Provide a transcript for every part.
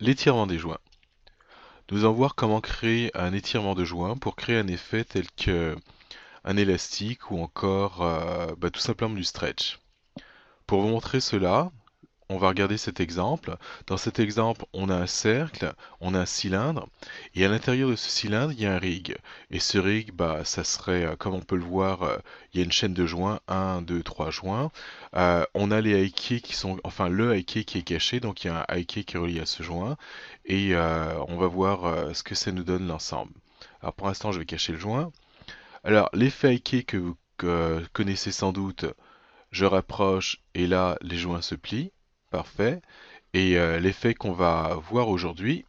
L'étirement des joints. Nous allons voir comment créer un étirement de joint pour créer un effet tel que un élastique ou encore tout simplement du stretch. Pour vous montrer cela, on va regarder cet exemple. Dans cet exemple, on a un cercle, on a un cylindre, et à l'intérieur de ce cylindre, il y a un rig. Et ce rig, ça serait, comme on peut le voir, il y a une chaîne de joints, un, 2, 3 joints. On a les haïkés qui sont, enfin le haïké qui est caché, donc il y a un haïké qui est relié à ce joint, et on va voir ce que ça nous donne l'ensemble. Alors pour l'instant, je vais cacher le joint. Alors l'effet haïké que vous connaissez sans doute, je rapproche et là les joints se plient. Parfait. Et l'effet qu'on va voir aujourd'hui,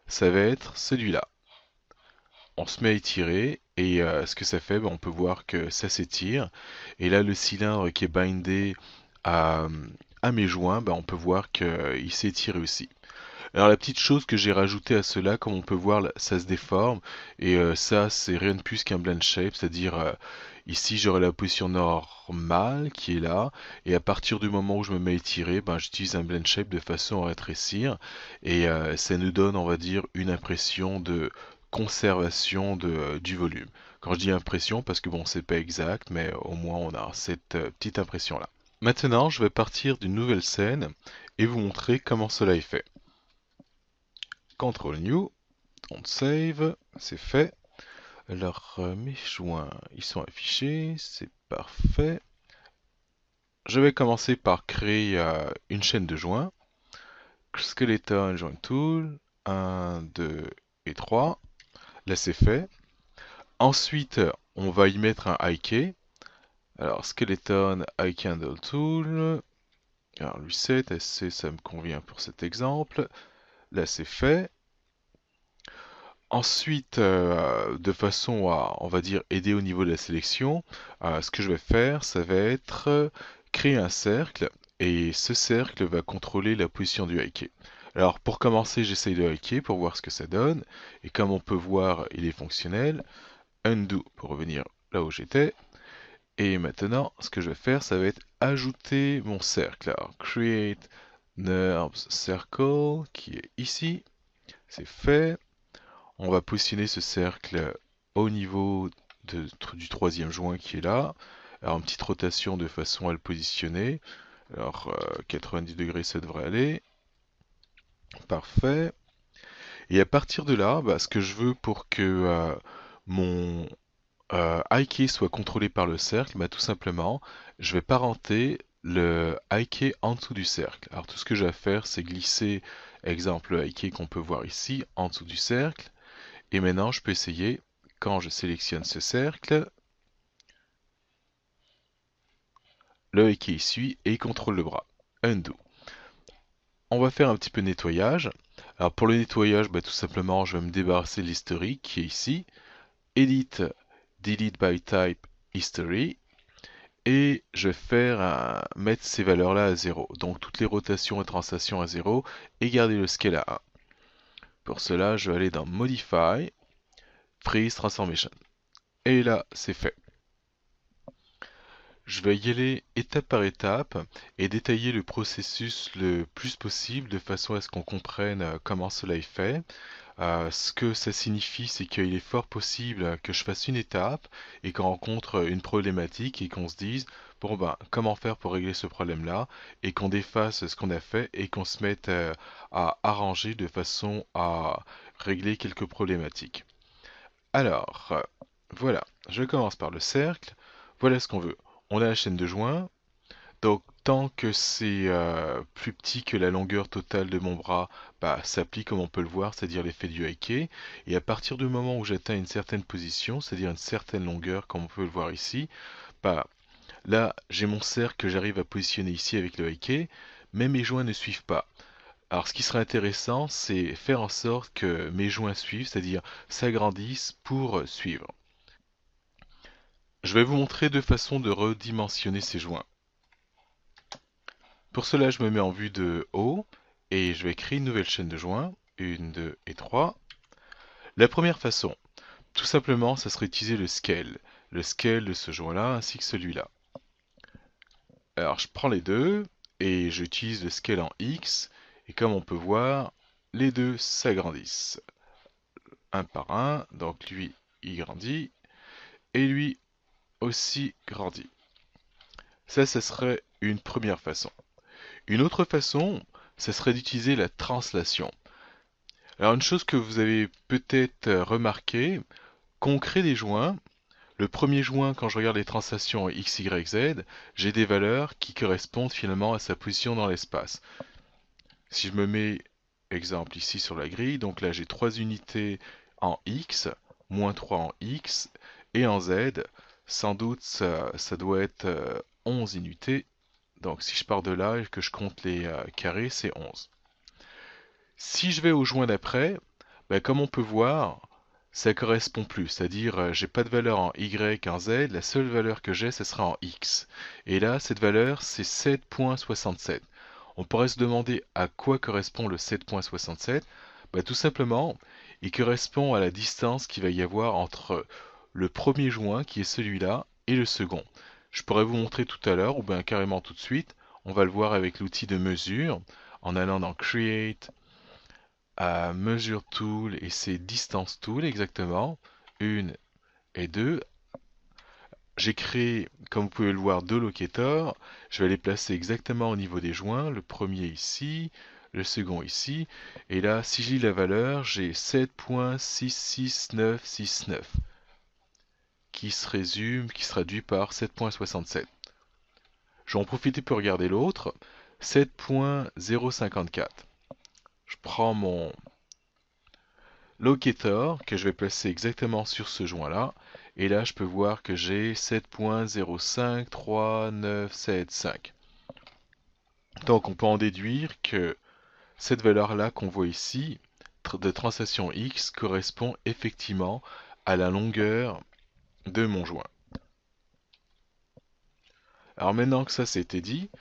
ça va être celui-là. On se met à étirer et ce que ça fait, on peut voir que ça s'étire. Et là, le cylindre qui est bindé à, à mes joints, on peut voir qu'il s'étire aussi. Alors la petite chose que j'ai rajouté à cela, comme on peut voir, là, ça se déforme et ça c'est rien de plus qu'un blend shape, c'est-à-dire ici j'aurai la position normale qui est là et à partir du moment où je me mets à étirer, j'utilise un blend shape de façon à rétrécir et ça nous donne, on va dire, une impression de conservation du volume. Quand je dis impression, parce que bon c'est pas exact, mais au moins on a cette petite impression là. Maintenant je vais partir d'une nouvelle scène et vous montrer comment cela est fait. CTRL New, on save, c'est fait. Alors mes joints, ils sont affichés, c'est parfait. Je vais commencer par créer une chaîne de joints. Skeleton Joint Tool, 1, 2 et 3. Là c'est fait. Ensuite, on va y mettre un highkey. Alors Skeleton High Handle Tool. Alors lui 7, SC, ça me convient pour cet exemple. Là c'est fait. Ensuite, de façon à, on va dire, aider au niveau de la sélection, ce que je vais faire, ça va être créer un cercle, et ce cercle va contrôler la position du highkey. Alors, pour commencer, j'essaye de highkey pour voir ce que ça donne, et comme on peut voir, il est fonctionnel. Undo pour revenir là où j'étais. Et maintenant, ce que je vais faire, ça va être ajouter mon cercle. Alors, create NURBS circle, qui est ici. C'est fait. On va positionner ce cercle au niveau du troisième joint qui est là. Alors une petite rotation de façon à le positionner. Alors 90 degrés ça devrait aller. Parfait. Et à partir de là, ce que je veux pour que mon highkey soit contrôlé par le cercle, tout simplement, je vais parenter le highkey en dessous du cercle. Alors tout ce que j'ai à faire, c'est glisser, exemple, le highkey qu'on peut voir ici, en dessous du cercle. Et maintenant, je peux essayer, quand je sélectionne ce cercle, le qui suit et contrôle le bras. Undo. On va faire un petit peu de nettoyage. Alors pour le nettoyage, tout simplement, je vais me débarrasser de l'historique qui est ici. Edit, Delete by Type, History. Et je vais mettre ces valeurs-là à 0. Donc toutes les rotations et translations à 0 et garder le scale à 1. Pour cela, je vais aller dans Modify, Freeze Transformation. Et là, c'est fait. Je vais y aller étape par étape et détailler le processus le plus possible de façon à ce qu'on comprenne comment cela est fait. Ce que ça signifie, c'est qu'il est fort possible que je fasse une étape et qu'on rencontre une problématique et qu'on se dise, bon comment faire pour régler ce problème-là et qu'on défasse ce qu'on a fait et qu'on se mette à arranger de façon à régler quelques problématiques. Alors, voilà, je commence par le cercle. Voilà ce qu'on veut. On a la chaîne de joints. Donc, tant que c'est plus petit que la longueur totale de mon bras, ça plie comme on peut le voir, c'est-à-dire l'effet du highkey. Et à partir du moment où j'atteins une certaine position, c'est-à-dire une certaine longueur, comme on peut le voir ici, bah, là, j'ai mon cercle que j'arrive à positionner ici avec le highkey, mais mes joints ne suivent pas. Alors, ce qui serait intéressant, c'est faire en sorte que mes joints suivent, c'est-à-dire s'agrandissent pour suivre. Je vais vous montrer deux façons de redimensionner ces joints. Pour cela, je me mets en vue de haut et je vais créer une nouvelle chaîne de joints. 1, 2 et 3. La première façon, tout simplement, ça serait utiliser le scale. Le scale de ce joint-là ainsi que celui-là. Alors, je prends les deux et j'utilise le scale en X. Et comme on peut voir, les deux s'agrandissent un par un, donc lui il grandit et lui aussi grandit. Ça serait une première façon. Une autre façon, ce serait d'utiliser la translation. Alors une chose que vous avez peut-être remarqué, quand on crée des joints, le premier joint, quand je regarde les translations x, y, z, j'ai des valeurs qui correspondent finalement à sa position dans l'espace. Si je me mets, exemple ici sur la grille, donc là j'ai 3 unités en x, moins 3 en x, et en z, sans doute ça doit être 11 unités. Donc si je pars de là et que je compte les carrés, c'est 11. Si je vais au joint d'après, ben, comme on peut voir, ça correspond plus. C'est-à-dire, j'ai pas de valeur en y, en z, la seule valeur que j'ai, ce sera en x. Et là, cette valeur, c'est 7.67. On pourrait se demander à quoi correspond le 7.67. Ben, tout simplement, il correspond à la distance qu'il va y avoir entre le premier joint, qui est celui-là, et le second. Je pourrais vous montrer tout à l'heure, ou bien carrément tout de suite. On va le voir avec l'outil de mesure, en allant dans Create, à Measure Tool et c'est Distance Tool exactement, une et deux. J'ai créé, comme vous pouvez le voir, deux locators. Je vais les placer exactement au niveau des joints. Le premier ici, le second ici. Et là, si je lis la valeur, j'ai 7.66969 qui se résume, qui se traduit par 7.67. Je vais en profiter pour regarder l'autre, 7.054. Je prends mon locator que je vais placer exactement sur ce joint-là. Et là, je peux voir que j'ai 7.053975. Donc, on peut en déduire que cette valeur-là qu'on voit ici, de translation x, correspond effectivement à la longueur de mon joint. Alors maintenant que ça c'était dit,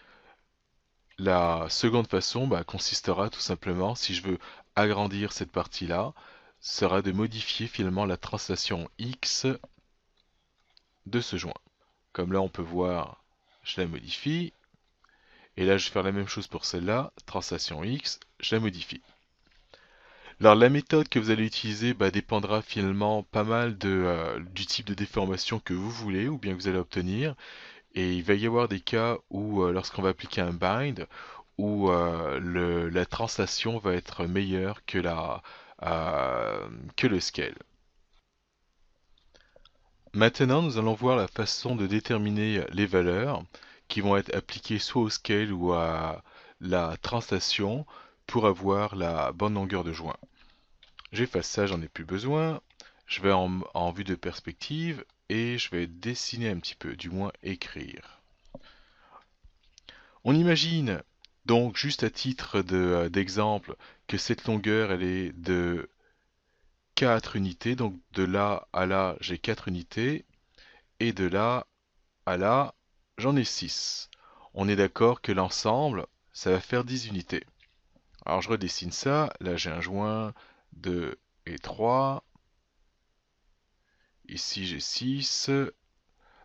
la seconde façon consistera tout simplement, si je veux agrandir cette partie-là, sera de modifier finalement la translation x de ce joint. Comme là on peut voir, je la modifie. Et là je vais faire la même chose pour celle-là, translation x, je la modifie. Alors la méthode que vous allez utiliser dépendra finalement pas mal du type de déformation que vous voulez ou bien que vous allez obtenir. Et il va y avoir des cas où lorsqu'on va appliquer un bind, où la translation va être meilleure que le scale. Maintenant, nous allons voir la façon de déterminer les valeurs qui vont être appliquées soit au scale ou à la translation pour avoir la bonne longueur de joint. J'efface ça, j'en ai plus besoin. Je vais en vue de perspective et je vais dessiner un petit peu, du moins écrire. On imagine donc juste à titre d'exemple que cette longueur elle est de 4 unités, donc de là à là j'ai 4 unités et de là à là j'en ai 6. On est d'accord que l'ensemble ça va faire 10 unités. Alors je redessine ça, là j'ai un joint 2 et 3, ici j'ai 6,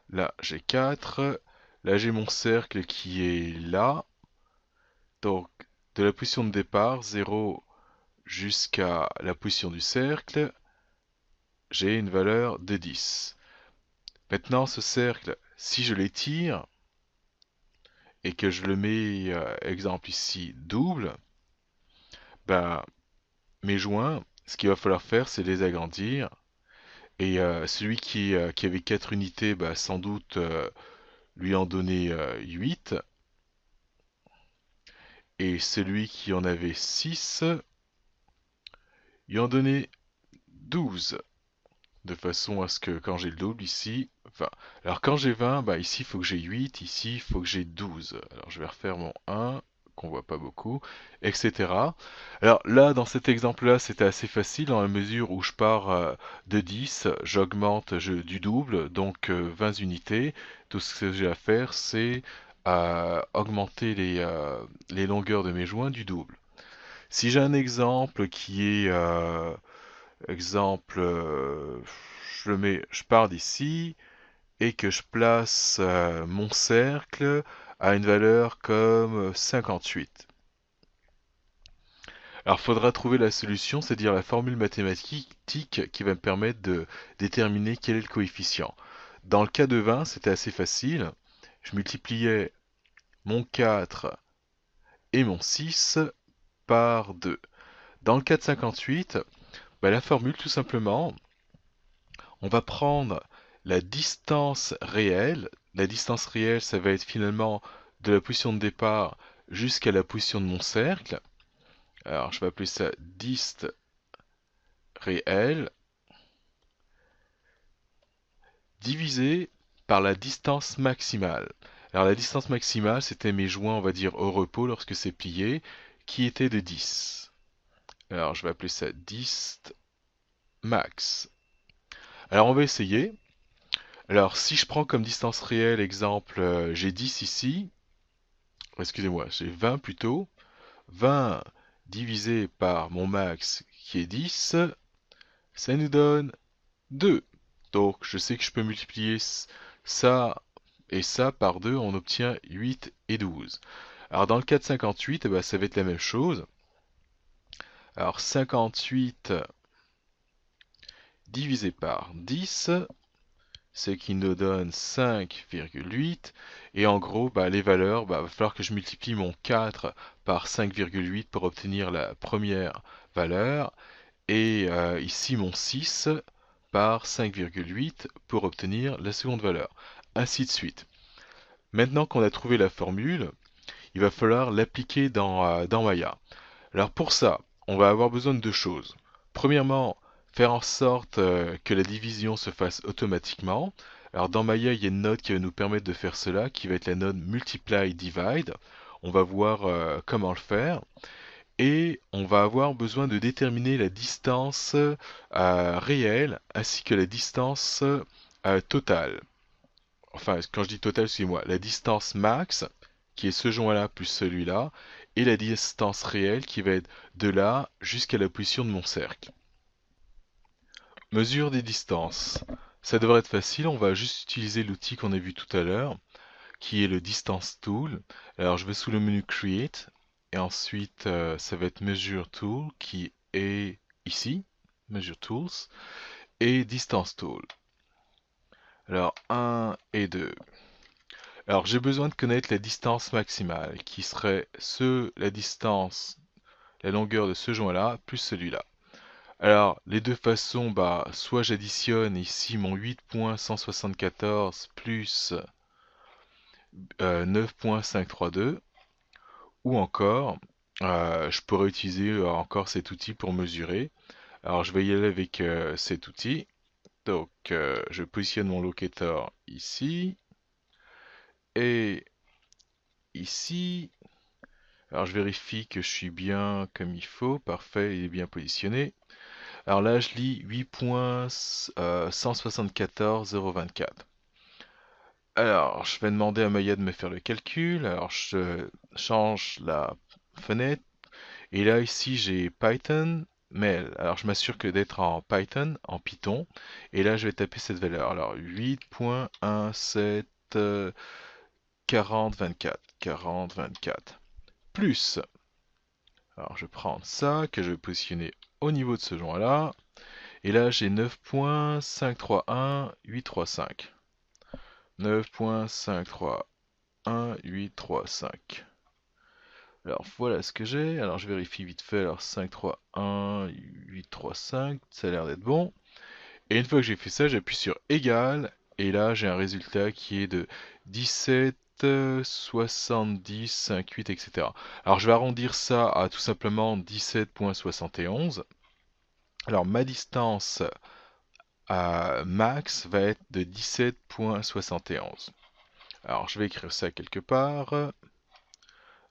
là j'ai 4, là j'ai mon cercle qui est là, donc de la position de départ 0 jusqu'à la position du cercle, j'ai une valeur de 10. Maintenant, ce cercle, si je l'étire et que je le mets, exemple ici, double, ben, mes joints, ce qu'il va falloir faire, c'est les agrandir. Et celui qui avait 4 unités, sans doute lui en donner 8. Et celui qui en avait 6, lui en donnait 12. De façon à ce que quand j'ai le double ici, enfin, alors quand j'ai 20, ici il faut que j'ai 8, ici il faut que j'ai 12. Alors je vais refaire mon 1, qu'on voit pas beaucoup, etc. Alors là, dans cet exemple-là, c'était assez facile dans la mesure où je pars de 10, j'augmente du double, donc 20 unités. Tout ce que j'ai à faire, c'est augmenter les longueurs de mes joints du double. Si j'ai un exemple qui est exemple, je pars d'ici et que je place mon cercle à une valeur comme 58. Alors, il faudra trouver la solution, c'est-à-dire la formule mathématique qui va me permettre de déterminer quel est le coefficient. Dans le cas de 20, c'était assez facile. Je multipliais mon 4 et mon 6 par 2. Dans le cas de 58, bah, la formule, tout simplement, on va prendre la distance réelle. La distance réelle, ça va être finalement de la position de départ jusqu'à la position de mon cercle. Alors, je vais appeler ça dist réel divisé par la distance maximale. Alors, la distance maximale, c'était mes joints, on va dire, au repos lorsque c'est plié, qui était de 10. Alors, je vais appeler ça dist max. Alors, on va essayer. Alors, si je prends comme distance réelle, exemple, j'ai 10 ici, excusez-moi, j'ai 20 plutôt, 20 divisé par mon max qui est 10, ça nous donne 2. Donc, je sais que je peux multiplier ça et ça par 2, on obtient 8 et 12. Alors, dans le cas de 58, eh ben, ça va être la même chose. Alors, 58 divisé par 10, ce qui nous donne 5,8. Et en gros, bah, les valeurs, bah, va falloir que je multiplie mon 4 par 5,8 pour obtenir la première valeur. Et ici, mon 6 par 5,8 pour obtenir la seconde valeur. Ainsi de suite. Maintenant qu'on a trouvé la formule, il va falloir l'appliquer dans Maya. Alors pour ça, on va avoir besoin de deux choses. Premièrement, faire en sorte que la division se fasse automatiquement. Alors dans Maya, il y a une note qui va nous permettre de faire cela, qui va être la note multiply divide. On va voir comment le faire. Et on va avoir besoin de déterminer la distance réelle ainsi que la distance totale. Enfin, quand je dis totale, excusez-moi, la distance max, qui est ce joint-là plus celui-là, et la distance réelle qui va être de là jusqu'à la position de mon cercle. Mesure des distances. Ça devrait être facile, on va juste utiliser l'outil qu'on a vu tout à l'heure, qui est le Distance Tool. Alors je vais sous le menu Create, et ensuite ça va être Measure Tool, qui est ici, Measure Tools, et Distance Tool. Alors 1 et 2. Alors j'ai besoin de connaître la distance maximale, qui serait la distance, la longueur de ce joint-là, plus celui-là. Alors, les deux façons, bah, soit j'additionne ici mon 8.174 plus 9.532, ou encore, je pourrais utiliser encore cet outil pour mesurer. Alors, je vais y aller avec cet outil. Donc, je positionne mon locator ici, et ici. Alors, je vérifie que je suis bien comme il faut. Parfait, il est bien positionné. Alors là, je lis 8.174.024. Alors, je vais demander à Maya de me faire le calcul. Alors, je change la fenêtre. Et là, ici, j'ai Python, mail. Alors, je m'assure que d'être en Python, en Python. Et là, je vais taper cette valeur. Alors, 8.174024. 4024. Plus. Alors, je vais prendre ça, que je vais positionner au niveau de ce joint-là. Et là, j'ai 9.531835. 9.531835. Alors voilà ce que j'ai. Alors je vérifie vite fait. Alors 531.835, ça a l'air d'être bon. Et une fois que j'ai fait ça, j'appuie sur égal. Et là, j'ai un résultat qui est de 17, 70, 58, etc. Alors je vais arrondir ça à tout simplement 17.71. Alors ma distance max va être de 17.71. Alors je vais écrire ça quelque part.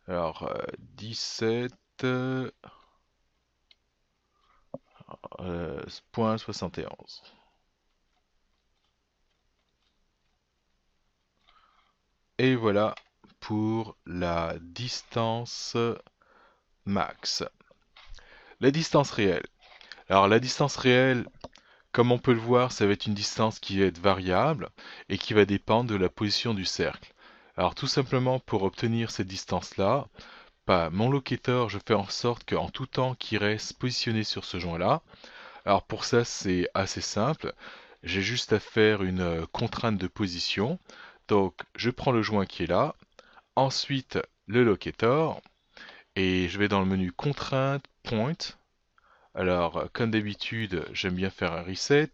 Alors 17.71. Et voilà pour la distance max. La distance réelle. Alors la distance réelle, comme on peut le voir, ça va être une distance qui va être variable et qui va dépendre de la position du cercle. Alors tout simplement pour obtenir cette distance-là, pas mon locator, je fais en sorte qu'en tout temps qu'il reste positionné sur ce joint-là. Alors pour ça, c'est assez simple. J'ai juste à faire une contrainte de position. Donc je prends le joint qui est là, ensuite le locator, et je vais dans le menu contrainte, point. Alors comme d'habitude, j'aime bien faire un reset,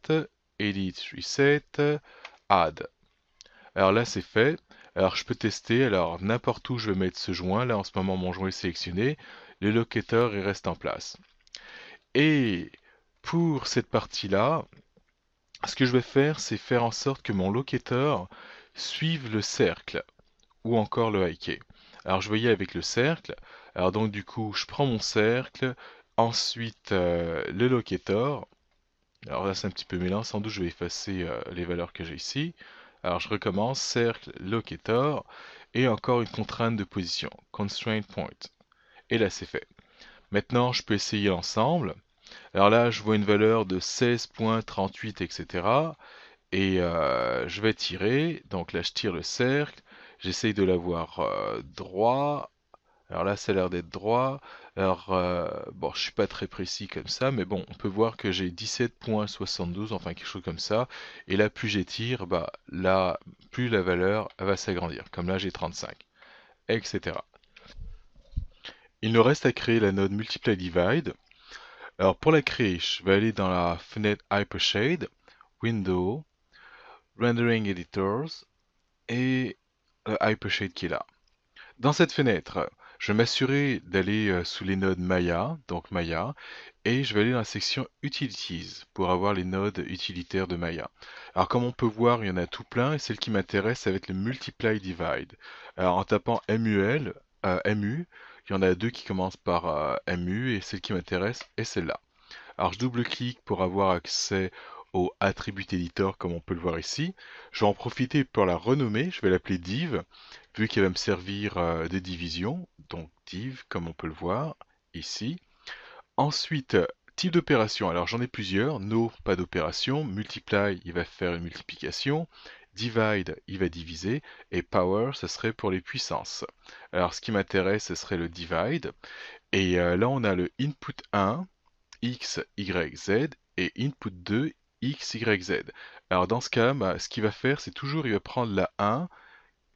edit, reset, add. Alors là c'est fait. Alors je peux tester, alors n'importe où je vais mettre ce joint. Là en ce moment mon joint est sélectionné. Le locator il reste en place. Et pour cette partie-là, ce que je vais faire, c'est faire en sorte que mon locator suive le cercle ou encore le hiker. Alors je voyais avec le cercle. Alors donc du coup, je prends mon cercle, ensuite le locator. Alors là, c'est un petit peu mêlant. Sans doute, je vais effacer les valeurs que j'ai ici. Alors je recommence, cercle, locator, et encore une contrainte de position, constraint point. Et là, c'est fait. Maintenant, je peux essayer l'ensemble. Alors là, je vois une valeur de 16.38, etc. Et je vais tirer. Donc là, je tire le cercle. J'essaye de l'avoir droit. Alors là, ça a l'air d'être droit. Alors, bon, je suis pas très précis comme ça, mais bon, on peut voir que j'ai 17.72, enfin quelque chose comme ça. Et là, plus j'étire, bah là, plus la valeur va s'agrandir. Comme là, j'ai 35, etc. Il nous reste à créer la node Multiply Divide. Alors pour la créer, je vais aller dans la fenêtre Hypershade, Window, Rendering Editors et Hypershade qui est là. Dans cette fenêtre, je vais m'assurer d'aller sous les nodes Maya, donc Maya, et je vais aller dans la section Utilities pour avoir les nodes utilitaires de Maya. Alors comme on peut voir, il y en a tout plein et celle qui m'intéresse, ça va être le Multiply Divide. Alors en tapant MUL, MU, il y en a deux qui commencent par MU et celle qui m'intéresse est celle-là. Alors je double-clique pour avoir accès au Attribute Editor comme on peut le voir ici. Je vais en profiter pour la renommer, je vais l'appeler div, vu qu'elle va me servir de division, donc div comme on peut le voir ici. Ensuite, type d'opération, alors j'en ai plusieurs, no, pas d'opération, multiply, il va faire une multiplication, divide, il va diviser, et power, ce serait pour les puissances. Alors ce qui m'intéresse, ce serait le divide, et là on a le input 1, X, Y, Z et input 2, X, Y, Z. Alors dans ce cas, bah, ce qu'il va faire, c'est toujours, il va prendre la 1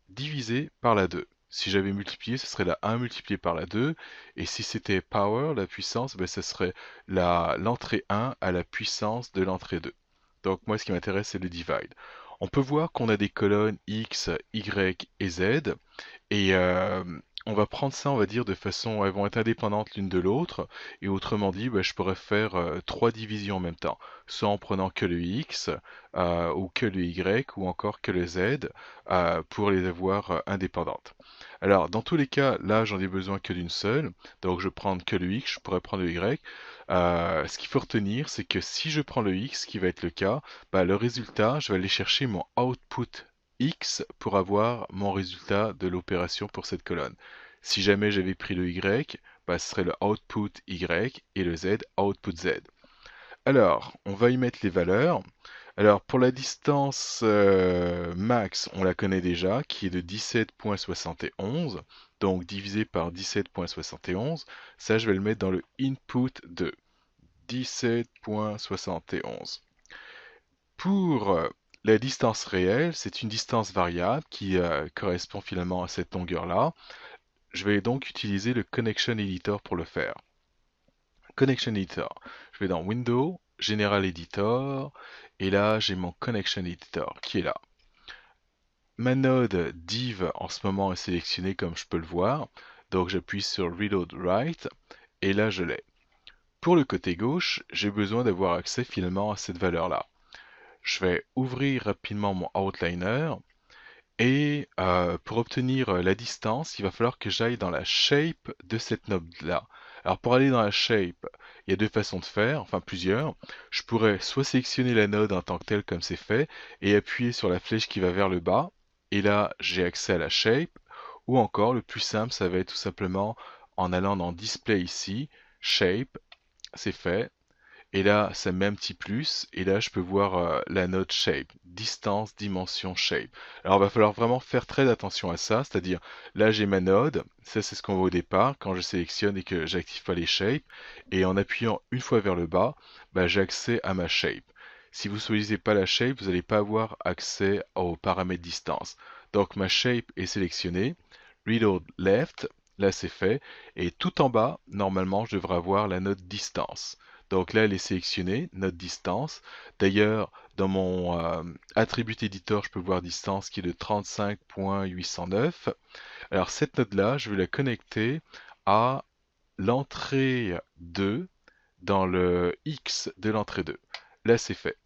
divisé par la 2. Si j'avais multiplié, ce serait la 1 multipliée par la 2. Et si c'était power, la puissance, ben, ce serait l'entrée 1 à la puissance de l'entrée 2. Donc moi, ce qui m'intéresse, c'est le divide. On peut voir qu'on a des colonnes X, Y et Z. Et on va prendre ça, on va dire, de façon, elles vont être indépendantes l'une de l'autre. Et autrement dit, bah, je pourrais faire trois divisions en même temps, soit en prenant que le X, ou que le Y, ou encore que le Z, pour les avoir indépendantes. Alors, dans tous les cas, là, j'en ai besoin que d'une seule. Donc, je prends que le X, je pourrais prendre le Y. Ce qu'il faut retenir, c'est que si je prends le X, ce qui va être le cas, bah, le résultat, je vais aller chercher mon output X pour avoir mon résultat de l'opération pour cette colonne. Si jamais j'avais pris le Y, bah, ce serait le output Y et le Z, output Z. Alors, on va y mettre les valeurs. Alors, pour la distance max, on la connaît déjà, qui est de 17.71, donc divisé par 17.71. Ça, je vais le mettre dans le input de 17.71. Pour la distance réelle, c'est une distance variable qui correspond finalement à cette longueur-là. Je vais donc utiliser le Connection Editor pour le faire. Connection Editor, je vais dans Window, General Editor, et là j'ai mon Connection Editor qui est là. Ma node div en ce moment est sélectionnée comme je peux le voir, donc j'appuie sur Reload Right, et là je l'ai. Pour le côté gauche, j'ai besoin d'avoir accès finalement à cette valeur-là. Je vais ouvrir rapidement mon outliner et pour obtenir la distance, il va falloir que j'aille dans la shape de cette node-là. Alors pour aller dans la shape, il y a deux façons de faire, enfin plusieurs. Je pourrais soit sélectionner la node en tant que telle comme c'est fait et appuyer sur la flèche qui va vers le bas et là j'ai accès à la shape, ou encore le plus simple ça va être tout simplement en allant dans display ici, shape, c'est fait, Et là, ça me met un petit plus, et là, je peux voir la node shape, distance, dimension, shape. Alors, il va falloir vraiment faire très attention à ça, c'est-à-dire, là, j'ai ma node, ça, c'est ce qu'on voit au départ, quand je sélectionne et que j'active pas les shapes, et en appuyant une fois vers le bas, bah, j'ai accès à ma shape. Si vous ne choisissez pas la shape, vous n'allez pas avoir accès aux paramètres distance. Donc, ma shape est sélectionnée, reload left, là, c'est fait, et tout en bas, normalement, je devrais avoir la node distance. Donc là, elle est sélectionnée, notre distance. D'ailleurs, dans mon attribut editor, je peux voir distance qui est de 35.809. Alors cette node-là, je vais la connecter à l'entrée 2 dans le X de l'entrée 2. Là, c'est fait.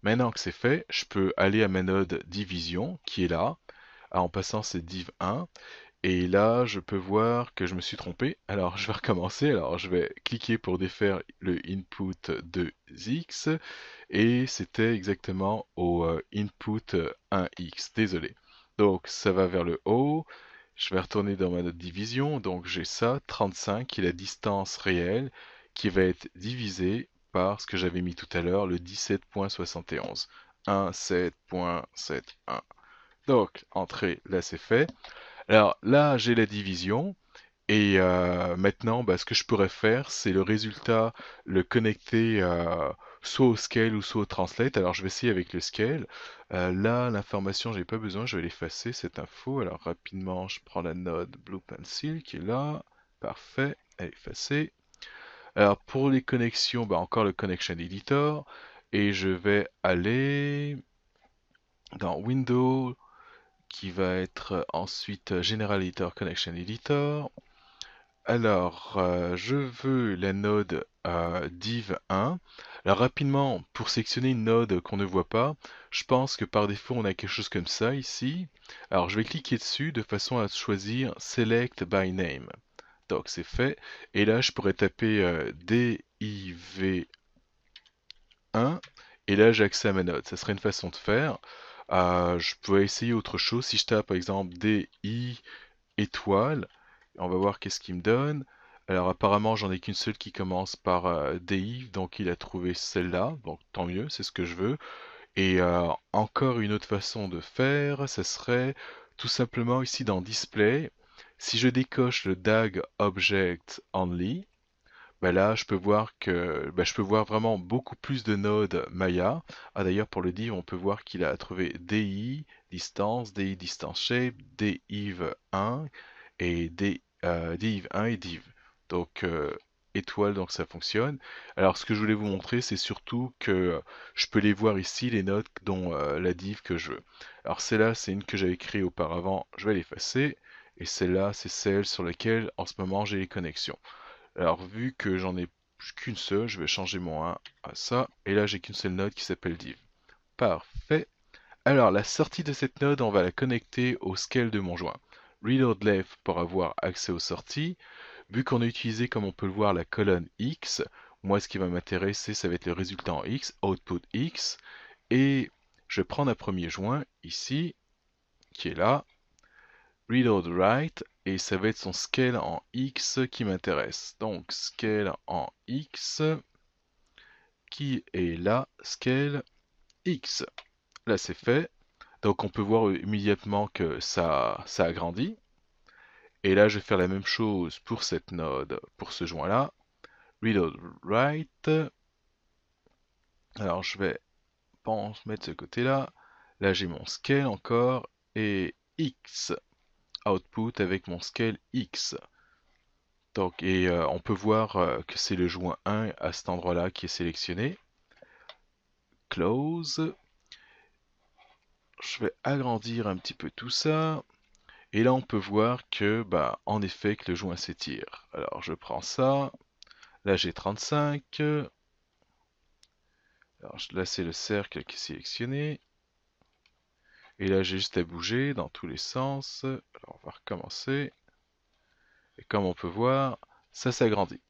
Maintenant que c'est fait, je peux aller à ma node division qui est là, en passant cette div 1. Et là, je peux voir que je me suis trompé. Alors, je vais recommencer. Alors, je vais cliquer pour défaire le input de x. Et c'était exactement au input 1x. Désolé. Donc, ça va vers le haut. Je vais retourner dans ma note division. Donc, j'ai ça, 35, qui est la distance réelle, qui va être divisée par ce que j'avais mis tout à l'heure, le 17.71. 17.71. Donc, entrée, là, c'est fait. Alors là, j'ai la division et maintenant, bah, ce que je pourrais faire, c'est le résultat, le connecter soit au scale ou soit au translate. Alors je vais essayer avec le scale. Là, l'information, j'ai pas besoin, je vais l'effacer cette info. Alors rapidement, je prends la node Blue Pencil qui est là. Parfait, elle est effacée. Alors pour les connexions, bah, encore le Connection Editor. Et je vais aller dans Windows, qui va être ensuite General Editor Connection Editor. Alors, je veux la node div1. Alors rapidement, pour sélectionner une node qu'on ne voit pas, je pense que par défaut on a quelque chose comme ça ici. Alors je vais cliquer dessus de façon à choisir Select by Name. Donc c'est fait. Et là je pourrais taper div1 et là j'ai accès à ma node. Ça serait une façon de faire. Je pourrais essayer autre chose. Si je tape par exemple di étoile, on va voir qu'est-ce qu'il me donne. Alors apparemment j'en ai qu'une seule qui commence par DI, donc il a trouvé celle-là, donc tant mieux, c'est ce que je veux. Et encore une autre façon de faire, ce serait tout simplement ici dans Display, si je décoche le DAG Object Only, bah là, je peux voir que je peux voir vraiment beaucoup plus de nodes Maya. Ah d'ailleurs pour le div, on peut voir qu'il a trouvé DI distance shape, div1 et div1 et div. Donc étoile, donc ça fonctionne. Alors ce que je voulais vous montrer, c'est surtout que je peux les voir ici, les nodes dont la div que je veux. Alors celle-là, c'est une que j'avais créée auparavant, je vais l'effacer. Et celle-là, c'est celle sur laquelle en ce moment j'ai les connexions. Alors, vu que j'en ai qu'une seule, je vais changer mon 1 à ça. Et là, j'ai qu'une seule node qui s'appelle div. Parfait. Alors, la sortie de cette node, on va la connecter au scale de mon joint. Reload left pour avoir accès aux sorties. Vu qu'on a utilisé, comme on peut le voir, la colonne X, moi, ce qui va m'intéresser, ça va être le résultat en X, output X. Et je prends un premier joint, ici, qui est là. Reload right, et ça va être son scale en X qui m'intéresse. Donc scale en X, qui est là, scale X. Là c'est fait. Donc on peut voir immédiatement que ça agrandit. Et là je vais faire la même chose pour cette node, pour ce joint-là. Reload right. Alors je vais mettre ce côté-là. Là j'ai mon scale encore, et X. Output avec mon scale X. Donc, et on peut voir que c'est le joint 1 à cet endroit-là qui est sélectionné. Close. Je vais agrandir un petit peu tout ça. Et là, on peut voir que, bah, en effet, que le joint s'étire. Alors, je prends ça. Là, j'ai 35. Alors, là, c'est le cercle qui est sélectionné. Et là, j'ai juste à bouger dans tous les sens. Alors, on va recommencer. Et comme on peut voir, ça s'agrandit.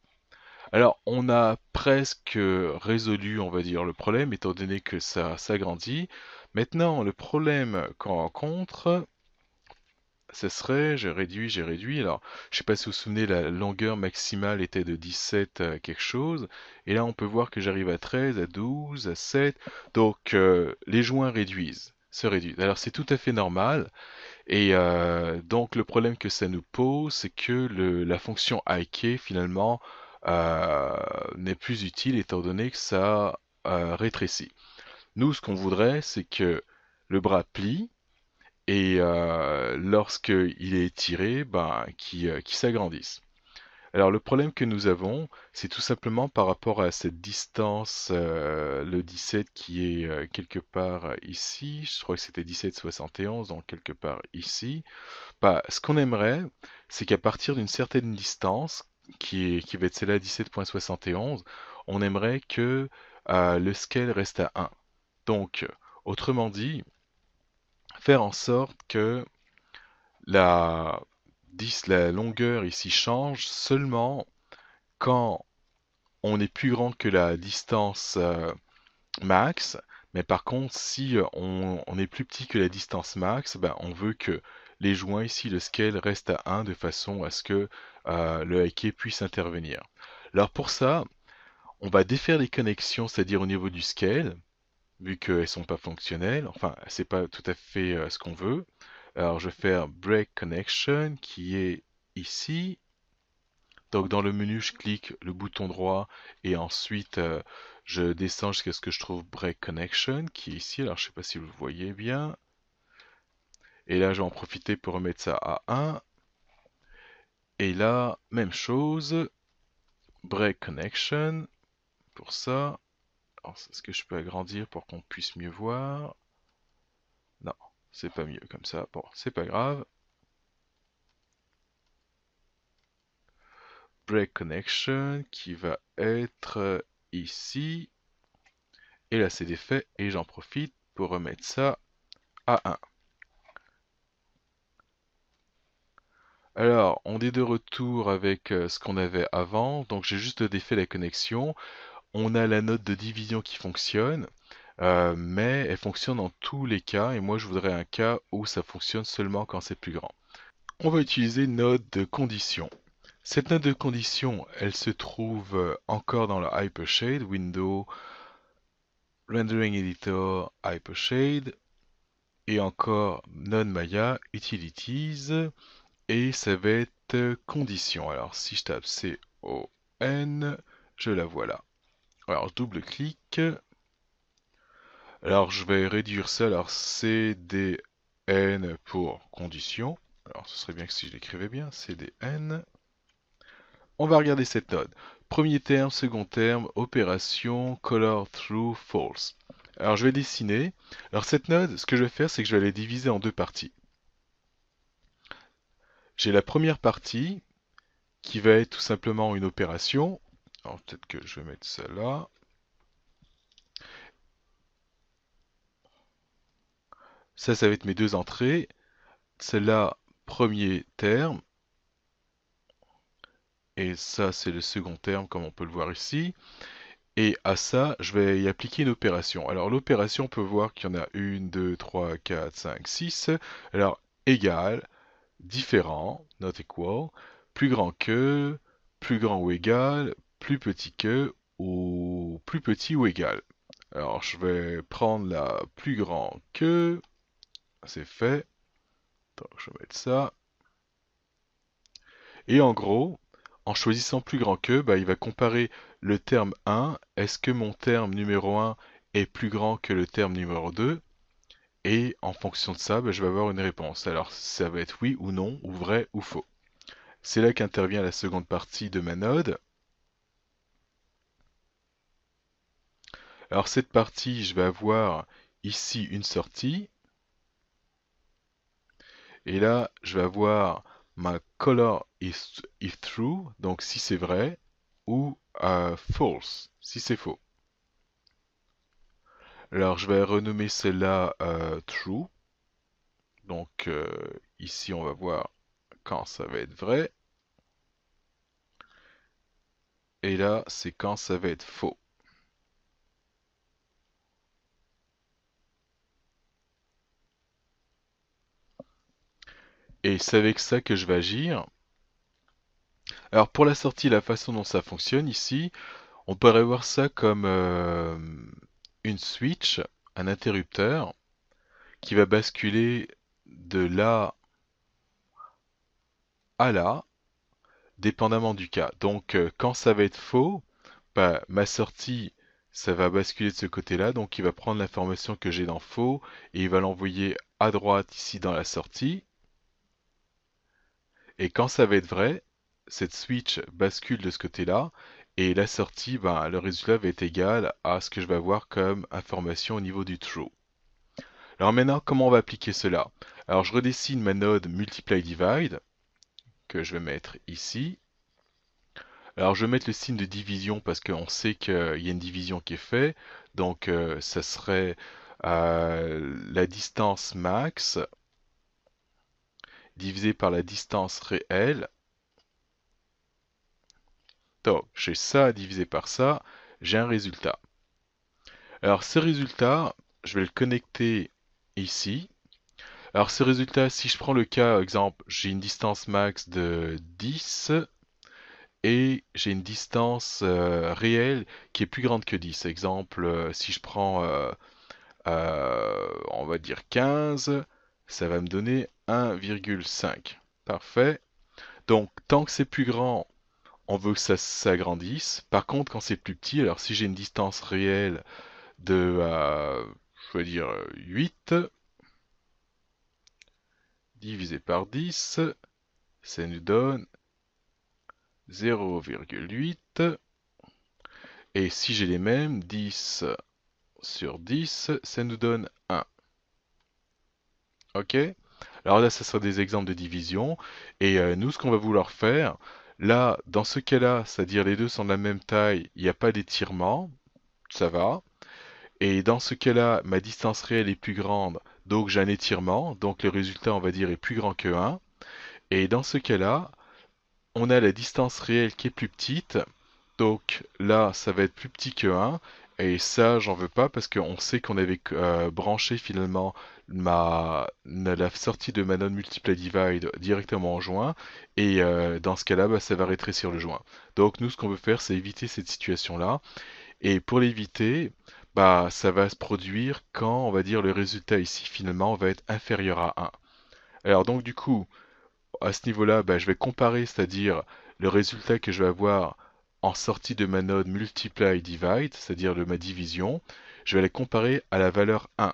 Alors, on a presque résolu, on va dire, le problème, étant donné que ça s'agrandit. Maintenant, le problème qu'on rencontre, ce serait, j'ai réduit. Alors, je sais pas si vous vous souvenez, la longueur maximale était de 17 quelque chose. Et là, on peut voir que j'arrive à 13, à 12, à 7. Donc, les joints réduisent, se réduisent. Alors, c'est tout à fait normal. Et donc, le problème que ça nous pose, c'est que la fonction hiker, finalement, euh, n'est plus utile étant donné que ça rétrécit. Nous, ce qu'on voudrait, c'est que le bras plie et lorsque il est étiré, ben, qui s'agrandisse. Alors le problème que nous avons, c'est tout simplement par rapport à cette distance, le 17 qui est quelque part ici, je crois que c'était 17,71, donc quelque part ici. Bah, ce qu'on aimerait, c'est qu'à partir d'une certaine distance, qui va être celle-là 17,71, on aimerait que le scale reste à 1. Donc, autrement dit, faire en sorte que la, la longueur ici change seulement quand on est plus grand que la distance max, mais par contre, si on est plus petit que la distance max, ben, on veut que les joints ici, le scale reste à 1 de façon à ce que le hiker puisse intervenir. Alors pour ça, on va défaire les connexions, c'est-à-dire au niveau du scale, vu qu'elles sont pas fonctionnelles, enfin, c'est pas tout à fait ce qu'on veut. Alors je vais faire Break Connection qui est ici. Donc dans le menu, je clique le bouton droit et ensuite je descends jusqu'à ce que je trouve Break Connection qui est ici. Alors je sais pas si vous le voyez bien. Et là, je vais en profiter pour remettre ça à 1. Et là, même chose, Break Connection pour ça. Est-ce que je peux agrandir pour qu'on puisse mieux voir? Non, c'est pas mieux comme ça. Bon, c'est pas grave. Break Connection qui va être ici. Et là, c'est défait et j'en profite pour remettre ça à 1. Alors, on est de retour avec ce qu'on avait avant. Donc, j'ai juste défait la connexion. On a la note de division qui fonctionne, mais elle fonctionne dans tous les cas. Et moi, je voudrais un cas où ça fonctionne seulement quand c'est plus grand. On va utiliser note de condition. Cette note de condition, elle se trouve encore dans le Hypershade, Window, Rendering Editor, Hypershade, et encore Non-Maya, Utilities, et ça va être condition. Alors si je tape C-O-N, je la vois là. Alors je double-clique. Alors je vais réduire ça. Alors CDN pour condition. Alors ce serait bien que si je l'écrivais bien, CDN. On va regarder cette note. Premier terme, second terme, opération, color true, false. Alors je vais dessiner. Alors cette node, ce que je vais faire, c'est que je vais la diviser en deux parties. J'ai la première partie qui va être tout simplement une opération. Alors peut-être que je vais mettre ça là. Ça va être mes deux entrées. Celle-là, premier terme. Et ça, c'est le second terme, comme on peut le voir ici. Et à ça, je vais y appliquer une opération. Alors l'opération, on peut voir qu'il y en a une, deux, trois, quatre, cinq, six. Alors, égal, différent, not equal, plus grand que, plus grand ou égal, plus petit que, ou plus petit ou égal. Alors, je vais prendre la plus grand que, c'est fait. Donc, je vais mettre ça. Et en gros, en choisissant plus grand que, bah, il va comparer le terme 1. Est-ce que mon terme numéro 1 est plus grand que le terme numéro 2? Et en fonction de ça, bah, je vais avoir une réponse. Alors, ça va être oui ou non, ou vrai ou faux. C'est là qu'intervient la seconde partie de ma node. Alors, cette partie, je vais avoir ici une sortie. Et là, je vais avoir ma color if true, donc si c'est vrai, ou false, si c'est faux. Alors, je vais renommer celle-là true. Donc, ici, on va voir quand ça va être vrai. Et là, c'est quand ça va être faux. Et c'est avec ça que je vais agir. Alors pour la sortie, la façon dont ça fonctionne ici, on pourrait voir ça comme une switch, un interrupteur, qui va basculer de là à là, dépendamment du cas. Donc quand ça va être faux, bah, ma sortie, ça va basculer de ce côté-là, donc il va prendre l'information que j'ai dans faux et il va l'envoyer à droite ici dans la sortie. Et quand ça va être vrai, cette switch bascule de ce côté-là et la sortie, ben, le résultat va être égal à ce que je vais avoir comme information au niveau du true. Alors maintenant, comment on va appliquer cela? Alors je redessine ma node multiply divide que je vais mettre ici. Alors je vais mettre le signe de division parce qu'on sait qu'il y a une division qui est faite. Donc ça serait la distance max divisé par la distance réelle. Donc j'ai ça divisé par ça, j'ai un résultat. Alors ce résultat, je vais le connecter ici. Alors ce résultat, si je prends le cas, exemple, j'ai une distance max de 10 et j'ai une distance réelle qui est plus grande que 10. Exemple, si je prends, on va dire 15, ça va me donner 1,5. Parfait. Donc tant que c'est plus grand, on veut que ça s'agrandisse. Par contre, quand c'est plus petit, alors si j'ai une distance réelle de, je vais dire 8, divisé par 10, ça nous donne 0,8. Et si j'ai les mêmes, 10 sur 10, ça nous donne 1. Ok? Alors là, ça sera des exemples de division. Et nous, ce qu'on va vouloir faire, là, dans ce cas-là, c'est-à-dire les deux sont de la même taille, il n'y a pas d'étirement, ça va. Et dans ce cas-là, ma distance réelle est plus grande, donc j'ai un étirement, donc le résultat, on va dire, est plus grand que 1. Et dans ce cas-là, on a la distance réelle qui est plus petite, donc là, ça va être plus petit que 1, et ça, j'en veux pas parce qu'on sait qu'on avait branché finalement la sortie de ma node multiply divide directement en joint, et dans ce cas-là, bah, ça va rétrécir le joint. Donc nous, ce qu'on veut faire, c'est éviter cette situation-là, et pour l'éviter, bah, ça va se produire quand, on va dire, le résultat ici finalement va être inférieur à 1. Alors donc du coup, à ce niveau-là, bah, je vais comparer, c'est-à-dire le résultat que je vais avoir en sortie de ma node multiply divide, c'est-à-dire de ma division, je vais les comparer à la valeur 1.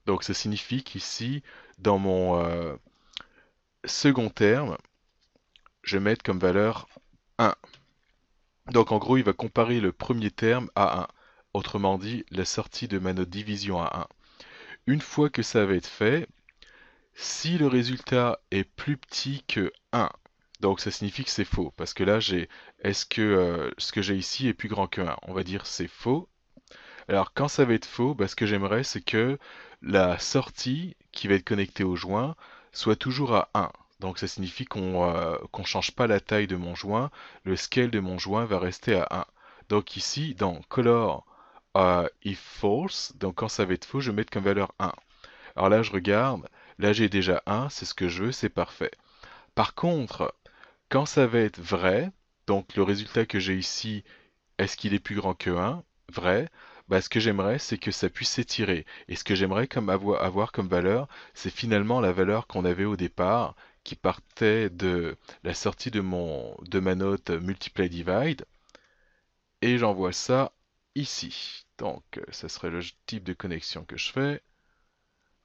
Donc ça signifie qu'ici, dans mon second terme, je vais mettre comme valeur 1. Donc en gros, il va comparer le premier terme à 1. Autrement dit, la sortie de ma node division à 1. Une fois que ça va être fait, si le résultat est plus petit que 1, donc ça signifie que c'est faux, parce que là j'ai est-ce que ce que j'ai ici est plus grand que 1? On va dire c'est faux. Alors quand ça va être faux, bah, ce que j'aimerais c'est que la sortie qui va être connectée au joint soit toujours à 1. Donc ça signifie qu'on change pas la taille de mon joint, le scale de mon joint va rester à 1. Donc ici dans color if false, donc quand ça va être faux, je vais mettre comme valeur 1. Alors là, je regarde, là j'ai déjà 1, c'est ce que je veux, c'est parfait. Par contre, quand ça va être vrai, donc le résultat que j'ai ici, est-ce qu'il est plus grand que 1? Vrai. Bah, ce que j'aimerais, c'est que ça puisse s'étirer. Et ce que j'aimerais comme avoir comme valeur, c'est finalement la valeur qu'on avait au départ, qui partait de la sortie de ma note multiply divide, et j'envoie ça ici. Donc, ça serait le type de connexion que je fais.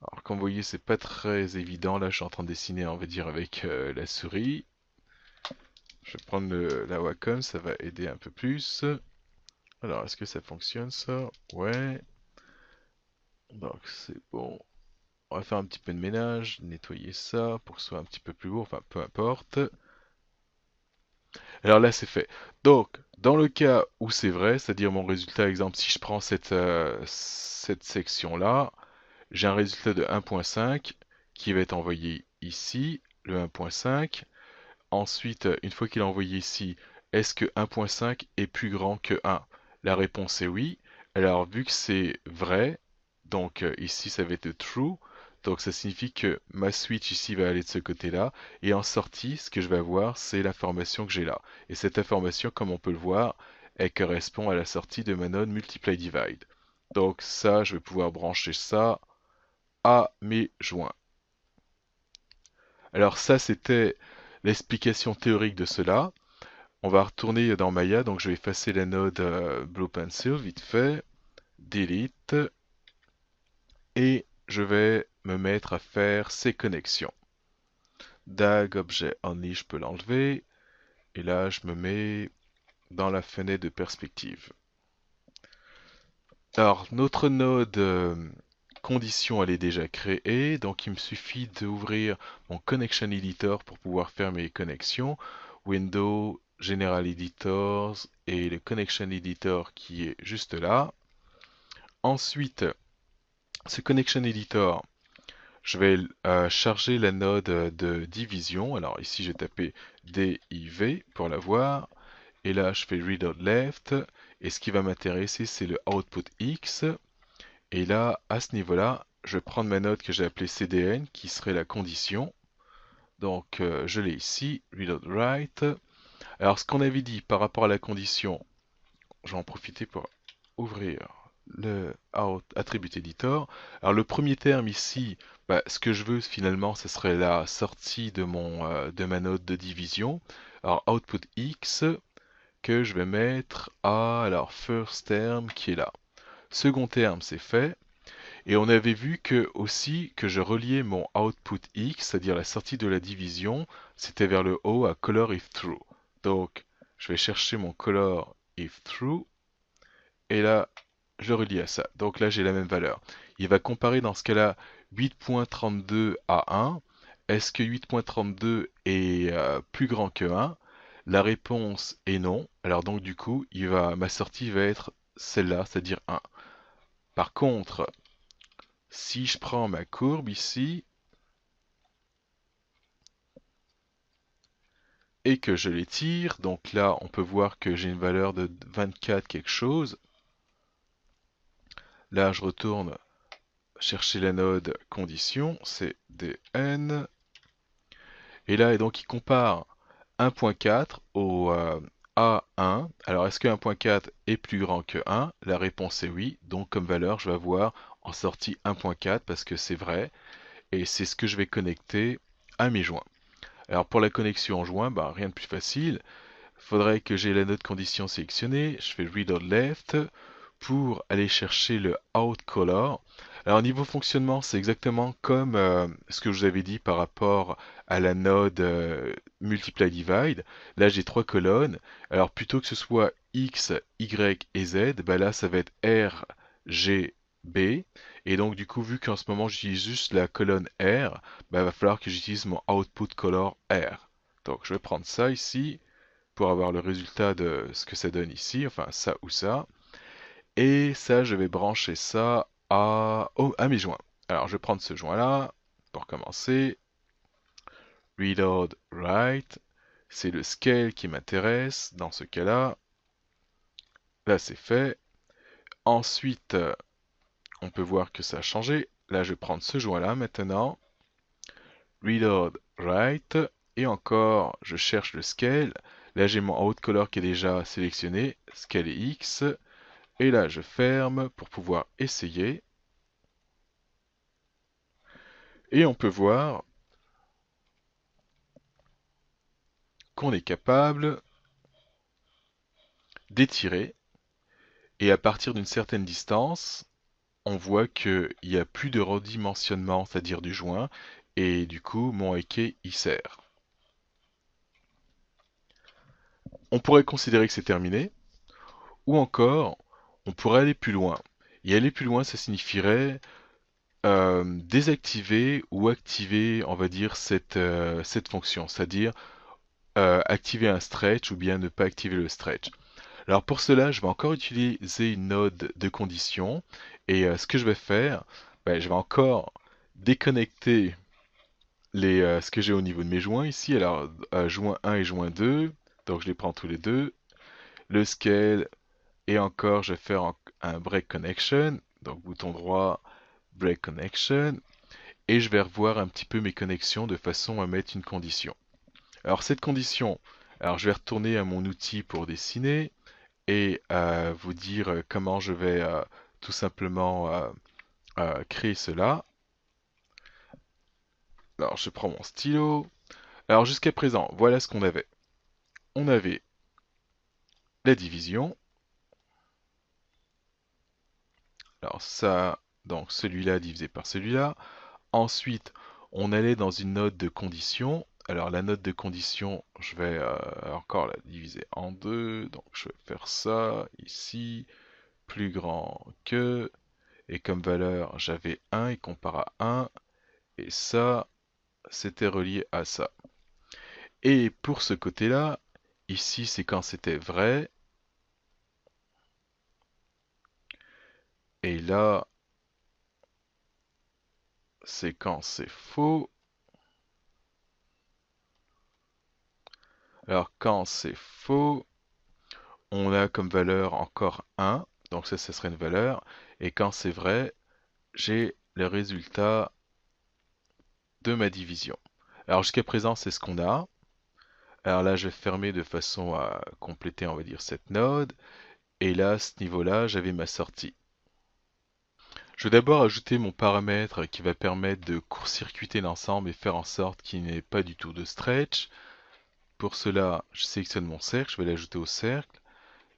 Alors, comme vous voyez, c'est pas très évident. Là, je suis en train de dessiner, on va dire, avec la souris. Je vais prendre la Wacom, ça va aider un peu plus. Alors, est-ce que ça fonctionne, ça? Ouais. Donc, c'est bon. On va faire un petit peu de ménage, nettoyer ça pour que ce soit un petit peu plus beau, enfin, peu importe. Alors là, c'est fait. Donc, dans le cas où c'est vrai, c'est-à-dire mon résultat, exemple, si je prends cette section-là, j'ai un résultat de 1.5 qui va être envoyé ici, le 1.5. Ensuite, une fois qu'il est envoyé ici, est-ce que 1.5 est plus grand que 1? La réponse est oui. Alors, vu que c'est vrai, donc ici ça va être true, Donc ça signifie que ma switch ici va aller de ce côté-là, et en sortie, ce que je vais avoir, c'est l'information que j'ai là. Et cette information, comme on peut le voir, elle correspond à la sortie de ma node Multiply Divide. Donc ça, je vais pouvoir brancher ça à mes joints. Alors ça, c'était l'explication théorique de cela. On va retourner dans Maya, donc je vais effacer la node Blue Pencil vite fait, delete, et je vais me mettre à faire ces connexions. DAG objet only, je peux l'enlever, et là je me mets dans la fenêtre de perspective. Alors notre node condition elle est déjà créée, donc il me suffit d'ouvrir mon Connection Editor pour pouvoir faire mes connexions. Window, General Editors et le Connection Editor qui est juste là. Ensuite, ce Connection Editor, je vais charger la node de division. Alors ici, j'ai tapé div pour la voir. Et là, je fais read.left. Et ce qui va m'intéresser, c'est le output x. Et là, à ce niveau-là, je vais prendre ma node que j'ai appelée cdn, qui serait la condition. Donc, je l'ai ici, read.write. Alors, ce qu'on avait dit par rapport à la condition, je vais en profiter pour ouvrir le out attribute editor. Alors le premier terme ici, ce que je veux finalement, ce serait la sortie de de ma node de division. Alors output x que je vais mettre à alors first term qui est là. Second terme c'est fait. Et on avait vu que aussi que je reliais mon output x, c'est-à-dire la sortie de la division, c'était vers le haut à color if true. Donc je vais chercher mon color if true. Et là, je relie à ça. Donc là, j'ai la même valeur. Il va comparer dans ce cas-là 8.32 à 1. Est-ce que 8.32 est plus grand que 1? La réponse est non. Alors donc du coup, ma sortie va être celle-là, c'est-à-dire 1. Par contre, si je prends ma courbe ici et que je l'étire, donc là, on peut voir que j'ai une valeur de 24 quelque chose. Là, je retourne chercher la node condition, c'est dn. Et là, donc, il compare 1.4 au A1. Alors, est-ce que 1.4 est plus grand que 1? La réponse est oui. Donc, comme valeur, je vais avoir en sortie 1.4 parce que c'est vrai. Et c'est ce que je vais connecter à mes joints. Alors, pour la connexion en joint, rien de plus facile. Il faudrait que j'ai la node condition sélectionnée. Je fais read.left pour aller chercher le outColor. Alors niveau fonctionnement, c'est exactement comme ce que je vous avais dit par rapport à la node Multiply Divide. Là, j'ai trois colonnes. Alors plutôt que ce soit X, Y et Z, là, ça va être R, G, B. Et donc du coup, vu qu'en ce moment, j'utilise juste la colonne R, il va falloir que j'utilise mon output color R. Donc je vais prendre ça ici pour avoir le résultat de ce que ça donne ici, enfin ça ou ça. Et ça, je vais brancher ça à mes joints. Alors, je vais prendre ce joint-là pour commencer. Reload write. C'est le scale qui m'intéresse dans ce cas-là. Là, c'est fait. Ensuite, on peut voir que ça a changé. Là, je vais prendre ce joint-là maintenant. Reload write. Et encore, je cherche le scale. Là, j'ai mon outColor qui est déjà sélectionné. Scale est X. Et là, je ferme pour pouvoir essayer. Et on peut voir qu'on est capable d'étirer. Et à partir d'une certaine distance, on voit qu'il n'y a plus de redimensionnement, c'est-à-dire du joint. Et du coup, mon hockey y sert. On pourrait considérer que c'est terminé. Ou encore, on pourrait aller plus loin. Et aller plus loin, ça signifierait désactiver ou activer, on va dire, cette fonction, c'est-à-dire activer un stretch ou bien ne pas activer le stretch. Alors pour cela, je vais encore utiliser une node de condition et ce que je vais faire, je vais encore déconnecter ce que j'ai au niveau de mes joints ici. Alors joint 1 et joint 2, donc je les prends tous les deux. Le scale et encore je vais faire un break connection, donc bouton droit, break connection. et je vais revoir un petit peu mes connexions de façon à mettre une condition. Alors cette condition, alors je vais retourner à mon outil pour dessiner et vous dire comment je vais tout simplement créer cela. Alors je prends mon stylo. Alors jusqu'à présent, voilà ce qu'on avait. On avait la division. Alors ça, donc celui-là divisé par celui-là. Ensuite, on allait dans une note de condition. Alors la note de condition, je vais encore la diviser en deux. Donc je vais faire ça ici, plus grand que. Et comme valeur, j'avais 1 et compare à 1. Et ça, c'était relié à ça. Et pour ce côté-là, ici c'est quand c'était vrai. Et là, c'est quand c'est faux. Alors quand c'est faux, on a comme valeur encore 1. Donc ça serait une valeur. Et quand c'est vrai, j'ai le résultat de ma division. Alors jusqu'à présent, c'est ce qu'on a. Alors là, je vais fermer de façon à compléter, on va dire, cette node. Et là, à ce niveau-là, j'avais ma sortie. Je vais d'abord ajouter mon paramètre qui va permettre de court-circuiter l'ensemble et faire en sorte qu'il n'y ait pas du tout de stretch. Pour cela, je sélectionne mon cercle, je vais l'ajouter au cercle.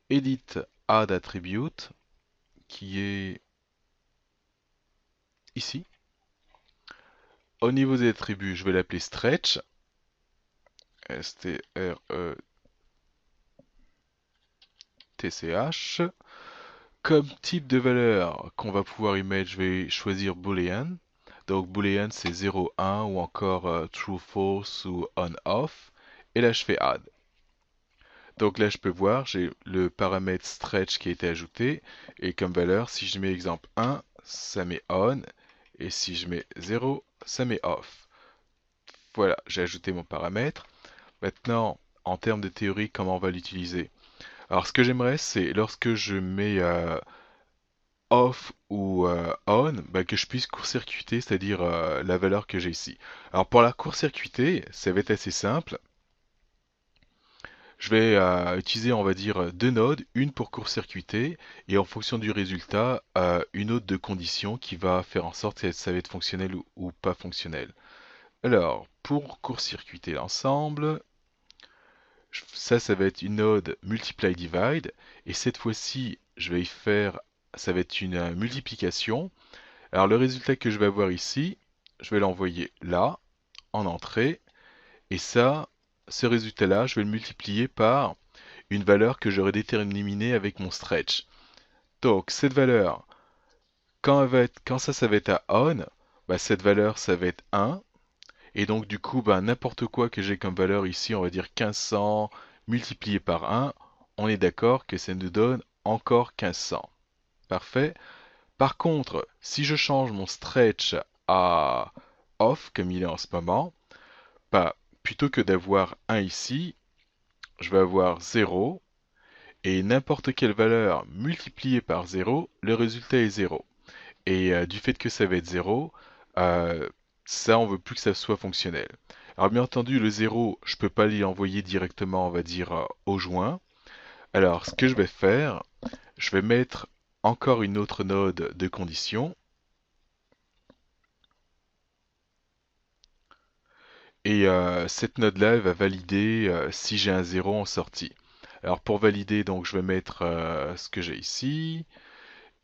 Edit Add Attribute, qui est ici. Au niveau des attributs, je vais l'appeler stretch. S-T-R-E-T-C-H. Comme type de valeur qu'on va pouvoir y mettre, je vais choisir Boolean. Donc Boolean c'est 0, 1 ou encore True, False ou On, Off. Et là je fais Add. Donc là je peux voir, j'ai le paramètre stretch qui a été ajouté. Et comme valeur, si je mets exemple 1, ça met On. Et si je mets 0, ça met Off. Voilà, j'ai ajouté mon paramètre. Maintenant, en termes de théorie, comment on va l'utiliser? Alors ce que j'aimerais, c'est lorsque je mets off ou on, bah, que je puisse court-circuiter, c'est-à-dire la valeur que j'ai ici. Alors pour la court-circuiter, ça va être assez simple. Je vais utiliser, on va dire, deux nodes, une pour court-circuiter, et en fonction du résultat, une autre de condition qui va faire en sorte que ça va être fonctionnel ou pas fonctionnel. Alors, pour court-circuiter l'ensemble, ça va être une node multiply divide, et cette fois-ci, je vais y faire, ça va être une multiplication. Alors le résultat que je vais avoir ici, je vais l'envoyer là, en entrée, et ça, ce résultat-là, je vais le multiplier par une valeur que j'aurais déterminée avec mon stretch. Donc cette valeur, quand ça va être à on, bah, cette valeur, ça va être 1, et donc du coup, bah, n'importe quoi que j'ai comme valeur ici, on va dire 1500 multiplié par 1, on est d'accord que ça nous donne encore 1500. Parfait. Par contre, si je change mon stretch à off, comme il est en ce moment, bah, plutôt que d'avoir 1 ici, je vais avoir 0, et n'importe quelle valeur multipliée par 0, le résultat est 0. Et du fait que ça va être 0, euh, ça, on veut plus que ça soit fonctionnel. Alors bien entendu, le 0, je peux pas l'y envoyer directement, on va dire, au joint. Alors, ce que je vais faire, je vais mettre encore une autre node de condition. Et cette node-là, elle va valider si j'ai un 0 en sortie. Alors pour valider, donc je vais mettre ce que j'ai ici.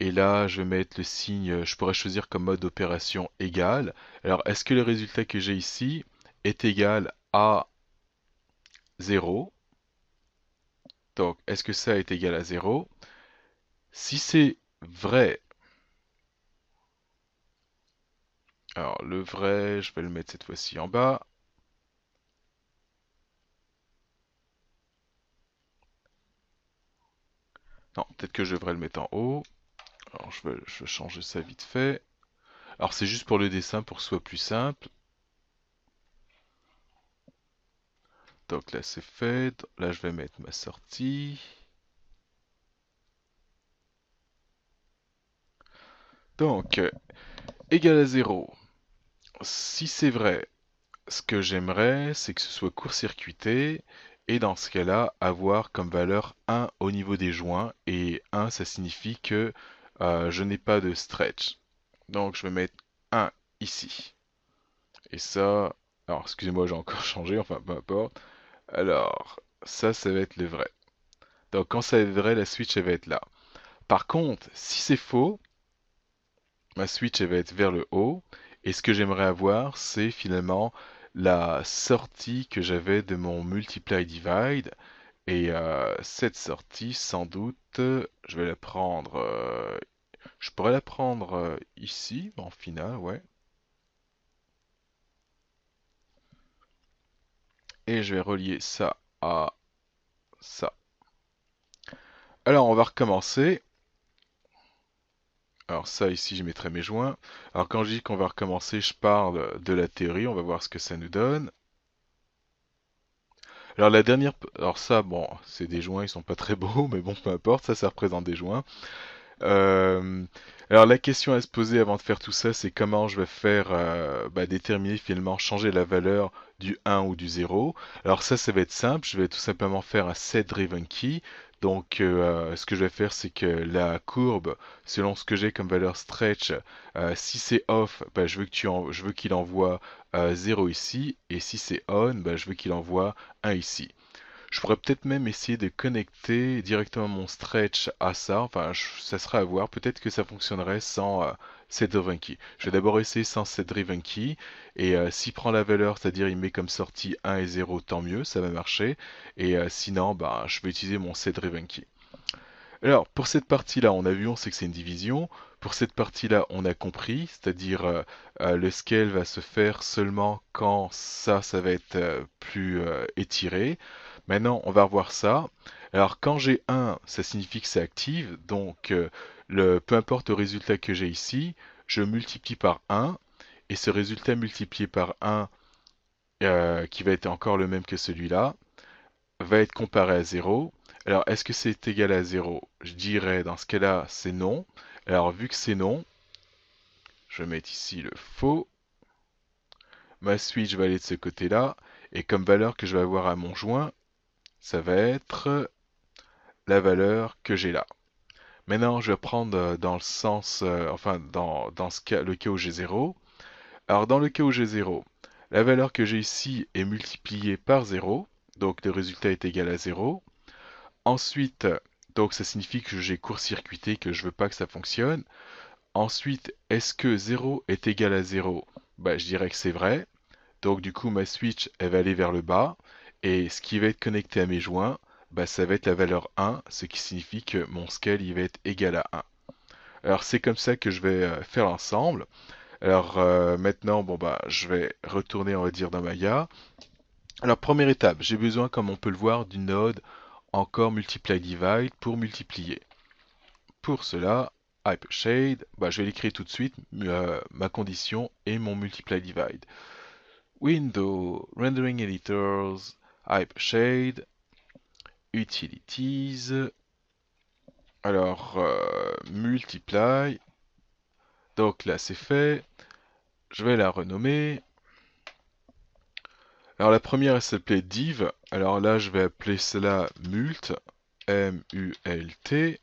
Et là, je vais mettre le signe, je pourrais choisir comme mode d'opération égal. Alors, est-ce que le résultat que j'ai ici est égal à 0? Donc, est-ce que ça est égal à 0? Si c'est vrai, alors le vrai, je vais le mettre cette fois-ci en bas. Non, peut-être que je devrais le mettre en haut. Alors, je vais changer ça vite fait. Alors, c'est juste pour le dessin, pour que ce soit plus simple. Donc là, c'est fait. Là, je vais mettre ma sortie. Donc, égal à 0. Si c'est vrai, ce que j'aimerais, c'est que ce soit court-circuité, et dans ce cas-là, avoir comme valeur 1 au niveau des joints, et 1, ça signifie que je n'ai pas de stretch. Donc je vais mettre 1 ici. Et ça, alors excusez-moi, j'ai encore changé, enfin peu importe. Alors, ça va être le vrai. Donc quand ça va être vrai, la switch, elle va être là. Par contre, si c'est faux, ma switch, elle va être vers le haut. Et ce que j'aimerais avoir, c'est finalement la sortie que j'avais de mon multiply divide. Et cette sortie, sans doute, je vais la prendre. Je pourrais la prendre ici, en finale, ouais. Et je vais relier ça à ça. Alors, on va recommencer. Alors ça, ici, je mettrai mes joints. Alors quand je dis qu'on va recommencer, je parle de la théorie. On va voir ce que ça nous donne. Alors la dernière... Alors ça, bon, c'est des joints, ils sont pas très beaux, mais bon, peu importe, ça représente des joints. Euh, alors la question à se poser avant de faire tout ça, c'est comment je vais faire déterminer finalement changer la valeur du 1 ou du 0. Alors ça va être simple, je vais tout simplement faire un set driven key. Donc ce que je vais faire, c'est que la courbe, selon ce que j'ai comme valeur stretch, si c'est off, je veux je veux qu'il envoie 0 ici, et si c'est on, je veux qu'il envoie 1 ici. Je pourrais peut-être même essayer de connecter directement mon stretch à ça. Enfin, ça sera à voir. Peut-être que ça fonctionnerait sans set driven key. Je vais d'abord essayer sans set driven key. Et s'il prend la valeur, c'est-à-dire il met comme sortie 1 et 0, tant mieux, ça va marcher. Et sinon, je vais utiliser mon set driven key. Alors, pour cette partie-là, on a vu, on sait que c'est une division. Pour cette partie-là, on a compris, c'est-à-dire le scale va se faire seulement quand ça va être plus étiré. Maintenant, on va revoir ça. Alors, quand j'ai 1, ça signifie que c'est active, donc peu importe le résultat que j'ai ici, je multiplie par 1, et ce résultat multiplié par 1, qui va être encore le même que celui-là, va être comparé à 0. Alors, est-ce que c'est égal à 0? Je dirais, dans ce cas-là, c'est non. Alors, vu que c'est non, je vais mettre ici le faux. Ma switch va aller de ce côté-là. Et comme valeur que je vais avoir à mon joint, ça va être la valeur que j'ai là. Maintenant, je vais prendre dans le sens, dans ce cas, le cas où j'ai 0. Alors, dans le cas où j'ai 0, la valeur que j'ai ici est multipliée par 0. Donc, le résultat est égal à 0. Ensuite, donc ça signifie que j'ai court-circuité, que je veux pas que ça fonctionne. Ensuite, est-ce que 0 est égal à 0? Je dirais que c'est vrai. Donc du coup, ma switch, elle va aller vers le bas. Et ce qui va être connecté à mes joints, ça va être la valeur 1, ce qui signifie que mon scale, il va être égal à 1. Alors c'est comme ça que je vais faire l'ensemble. Alors maintenant, je vais retourner, on va dire, dans Maya. Alors première étape, j'ai besoin, comme on peut le voir, d'une node encore multiply divide pour multiplier. Pour cela, Hypershade, je vais l'écrire tout de suite, ma condition est mon multiply divide. Window, Rendering Editors, Hypershade, Utilities, alors multiply, donc là c'est fait, je vais la renommer. Alors la première elle s'appelait div, alors là je vais appeler cela mult, M-U-L-T.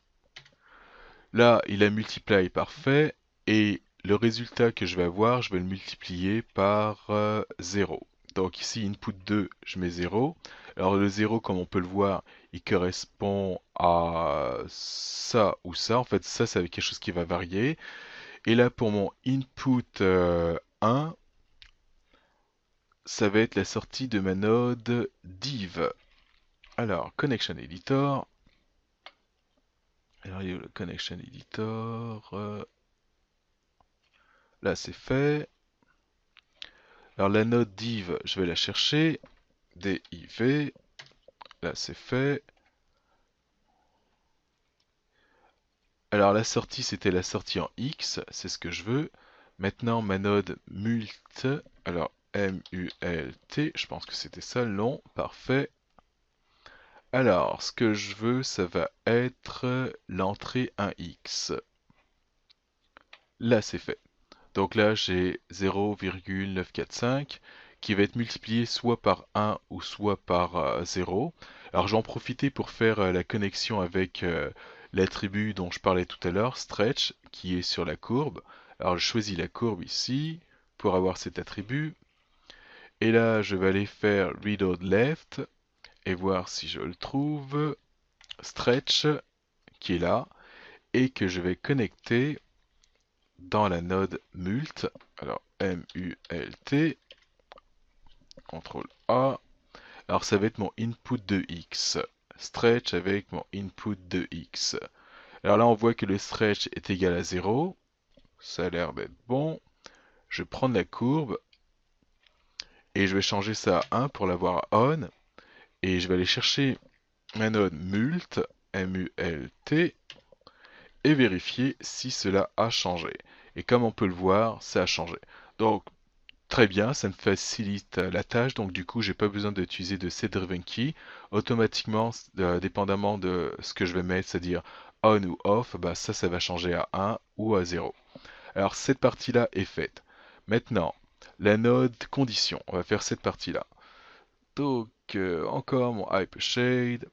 Là, il a multiply parfait, et le résultat que je vais avoir, je vais le multiplier par 0. Donc ici, input 2, je mets 0. Alors le 0, comme on peut le voir, il correspond à ça ou ça. En fait, ça, c'est quelque chose qui va varier. Et là, pour mon input 1, ça va être la sortie de ma node div. Alors, connection editor. Alors, il y a le connection editor. Là, c'est fait. Alors la node div, je vais la chercher. div, là c'est fait. Alors la sortie, c'était la sortie en X, c'est ce que je veux. Maintenant ma node mult, alors M-U-L-T, je pense que c'était ça le nom, parfait. Alors ce que je veux, ça va être l'entrée 1X. Là c'est fait. Donc là, j'ai 0,945 qui va être multiplié soit par 1 ou soit par 0. Alors, je vais en profiter pour faire la connexion avec l'attribut dont je parlais tout à l'heure, stretch, qui est sur la courbe. Alors, je choisis la courbe ici pour avoir cet attribut. Et là, je vais aller faire reload left et voir si je le trouve. Stretch, qui est là, et que je vais connecter dans la node mult. Alors, M-U-L-T, CTRL A. Alors, ça va être mon input de X. Stretch avec mon input de X. Alors là, on voit que le stretch est égal à 0. Ça a l'air d'être bon. Je vais prendre la courbe et je vais changer ça à 1 pour l'avoir à on. Et je vais aller chercher ma node mult, M-U-L-T, et vérifier si cela a changé. Et comme on peut le voir, ça a changé. Donc, très bien, ça me facilite la tâche, donc du coup, j'ai pas besoin d'utiliser de setDriven key. Automatiquement, dépendamment de ce que je vais mettre, c'est-à-dire on ou off, bah ça va changer à 1 ou à 0. Alors, cette partie-là est faite. Maintenant, la node condition, on va faire cette partie-là. Donc, encore mon hypershade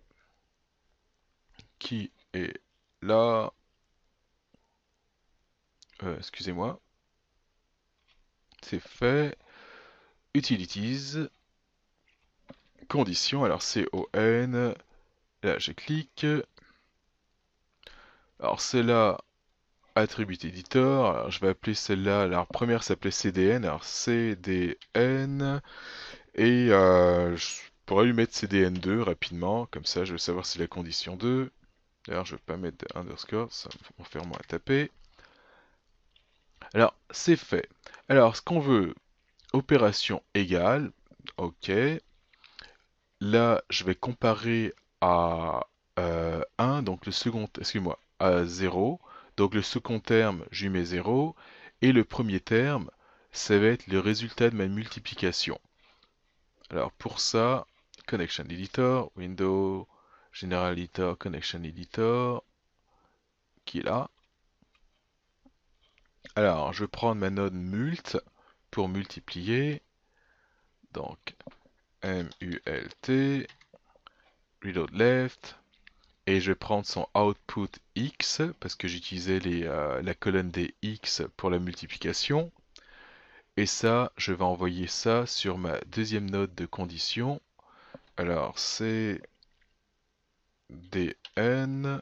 qui est là. Excusez-moi, c'est fait. Utilities, condition, alors C-O-N, là je clique. Alors celle-là, attribut editor, alors je vais appeler celle-là, la première s'appelait CDN, alors CDN, et je pourrais lui mettre CDN2 rapidement, comme ça je vais savoir si la condition 2, d'ailleurs je vais pas mettre de underscore, ça va m'en faire moins à taper. Alors c'est fait. Alors ce qu'on veut, opération égale, ok. Là, je vais comparer à 1, donc le second, excuse-moi, à 0. Donc le second terme, je lui mets 0. Et le premier terme, ça va être le résultat de ma multiplication. Alors pour ça, Connection Editor, Window, General Editor, Connection Editor, qui est là. Alors, je vais prendre ma node mult pour multiplier. Donc, M-U-L-T, reload left. Et je vais prendre son output x, parce que j'utilisais la colonne des x pour la multiplication. Et ça, je vais envoyer ça sur ma deuxième node de condition. Alors, c'est dn.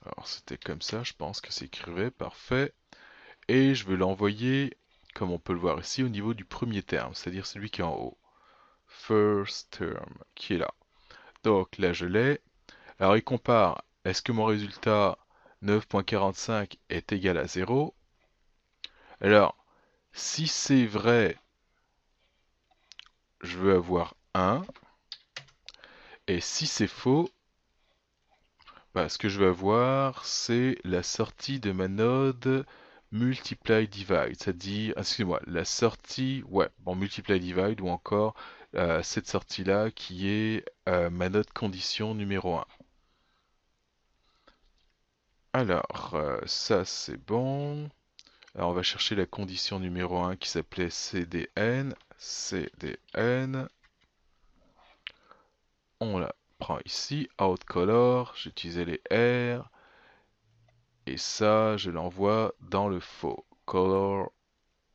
Alors, c'était comme ça, je pense que c'est écrivé, parfait. Et je veux l'envoyer, comme on peut le voir ici, au niveau du premier terme, c'est-à-dire celui qui est en haut. First term, qui est là. Donc là, je l'ai. Alors, il compare, est-ce que mon résultat 9.45 est égal à 0? Alors, si c'est vrai, je veux avoir 1. Et si c'est faux, bah, ce que je veux avoir, c'est la sortie de ma node multiply divide, c'est-à-dire, excusez-moi, la sortie, ouais, bon, multiply divide ou encore cette sortie-là qui est ma node condition numéro 1. Alors, ça c'est bon. Alors, on va chercher la condition numéro 1 qui s'appelait CDN. CDN. On la prend ici. OutColor. J'utilisais les R. Et ça, je l'envoie dans le faux. Color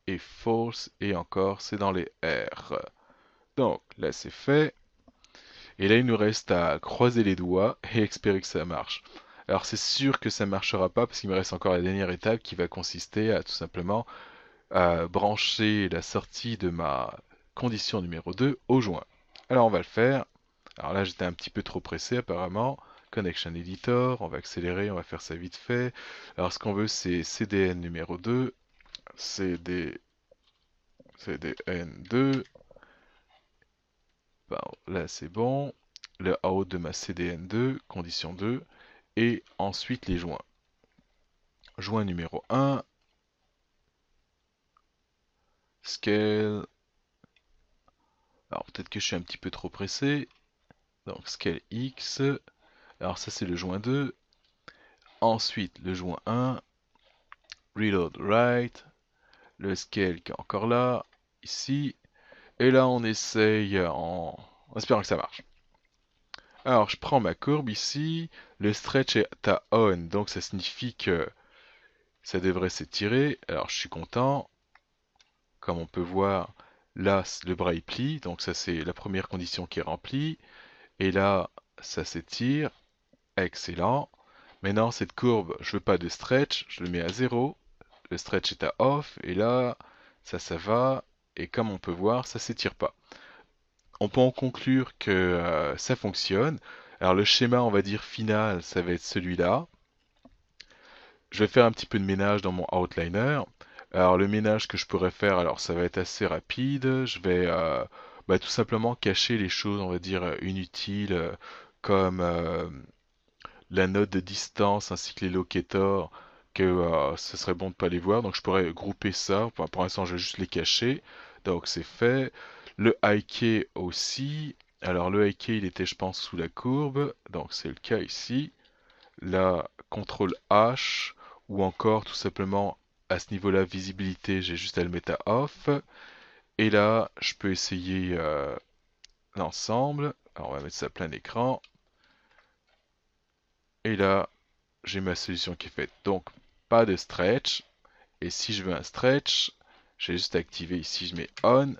et false. Et encore, c'est dans les R. Donc, là, c'est fait. Et là, il nous reste à croiser les doigts et espérer que ça marche. Alors, c'est sûr que ça ne marchera pas parce qu'il me reste encore la dernière étape qui va consister à tout simplement brancher la sortie de ma condition numéro 2 au joint. Alors on va le faire. Alors là j'étais un petit peu trop pressé apparemment. Connection Editor, on va accélérer, on va faire ça vite fait. Alors ce qu'on veut c'est CDN numéro 2, CDN2. Bon, là c'est bon. Le out de ma CDN2, condition 2. Et ensuite les joints. Joint numéro 1, scale. Alors peut-être que je suis un petit peu trop pressé. Donc scale X. Alors ça c'est le joint 2. Ensuite le joint 1. reload right, le scale qui est encore là, ici, et là on essaye en espérant que ça marche. Alors je prends ma courbe ici, le stretch est à on, donc ça signifie que ça devrait s'étirer. Alors je suis content, comme on peut voir, là le bras il plie, donc ça c'est la première condition qui est remplie, et là ça s'étire, excellent. Maintenant cette courbe, je veux pas de stretch, je le mets à 0, le stretch est à off, et là ça va, et comme on peut voir, ça s'étire pas. On peut en conclure que ça fonctionne. Alors le schéma, on va dire final, ça va être celui-là. Je vais faire un petit peu de ménage dans mon outliner. Alors le ménage que je pourrais faire, alors ça va être assez rapide. Je vais tout simplement cacher les choses, on va dire, inutiles, comme la note de distance ainsi que les locators, que ce serait bon de ne pas les voir. Donc je pourrais grouper ça. Enfin, pour l'instant, je vais juste les cacher. Donc c'est fait. Le hiker aussi. Alors le hiker, il était, je pense, sous la courbe. Donc c'est le cas ici. Là, CTRL H. Ou encore, tout simplement, à ce niveau-là, visibilité, j'ai juste à le mettre à off. Et là, je peux essayer l'ensemble. Alors on va mettre ça à plein écran. Et là, j'ai ma solution qui est faite. Donc, pas de stretch. Et si je veux un stretch, j'ai juste à activer ici, je mets on.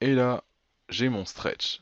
Et là, j'ai mon stretch.